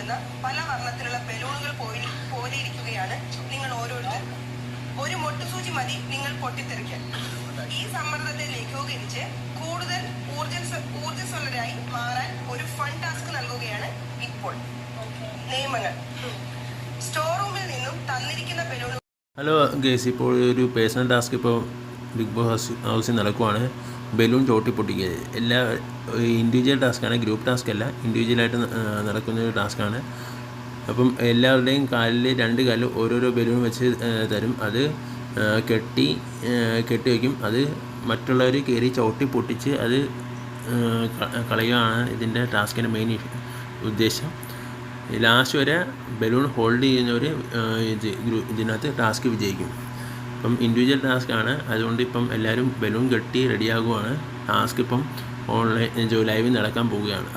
നിൽക്കുന്ന പല വർണ്ണത്തിലുള്ള ബലൂണുകൾ പോലെയിരിക്കുകയാണ് നിങ്ങൾ ഓരോരുത്തരും. ഒരു മൊട്ടുസൂചി മതി നിങ്ങൾ പൊട്ടിത്തെറിക്കാൻ. ഈ സമ്മർദ്ദത്തെ ലഘൂകരിച്ച് കൂടുതൽ ഊർജ്ജസ്വലരായി മാറാൻ ഒരു ഫൺ ടാസ്ക് നൽകുകയാണ് ഇപ്പോൾ. നിയമങ്ങൾ: സ്റ്റോർ റൂമിൽ നിന്നും തന്നിരിക്കുന്ന ബലൂണുകൾ. ഹലോ ഗേസ്, ഇപ്പോൾ ഒരു പേഴ്സണൽ ടാസ്ക് ഇപ്പോൾ ബിഗ് ബോസ് ഹൗസിൽ നടക്കുവാണ്. ബലൂൺ ചോട്ടി പൊട്ടിക്കുക. എല്ലാ ഇൻഡിവിജ്വൽ ടാസ്ക്കാണ്, ഗ്രൂപ്പ് ടാസ്ക് അല്ല. ഇൻഡിവിജ്വലായിട്ട് നടക്കുന്നൊരു ടാസ്ക്കാണ്. അപ്പം എല്ലാവരുടെയും കാലിൽ 2 കാലിൽ ഓരോരോ ബലൂൺ വെച്ച് തരും. അത് കെട്ടി വയ്ക്കും. അത് മറ്റുള്ളവർ കയറി ചവിട്ടി പൊട്ടിച്ച് അത് കളയുകയാണ് ഇതിൻ്റെ ടാസ്കിൻ്റെ മെയിൻ ഉദ്ദേശം. ലാസ്റ്റ് വരെ ബലൂൺ ഹോൾഡ് ചെയ്യുന്നവർ ഇതിനകത്ത് ടാസ്ക് വിജയിക്കും. ഇപ്പം ഇൻഡിവിജ്വൽ ടാസ്ക്കാണ്, അതുകൊണ്ട് ഇപ്പം എല്ലാവരും ബലൂൺ കെട്ടി റെഡിയാകുവാണ്. ടാസ്ക് ഇപ്പം ലൈവിൽ നടക്കാൻ പോവുകയാണ്.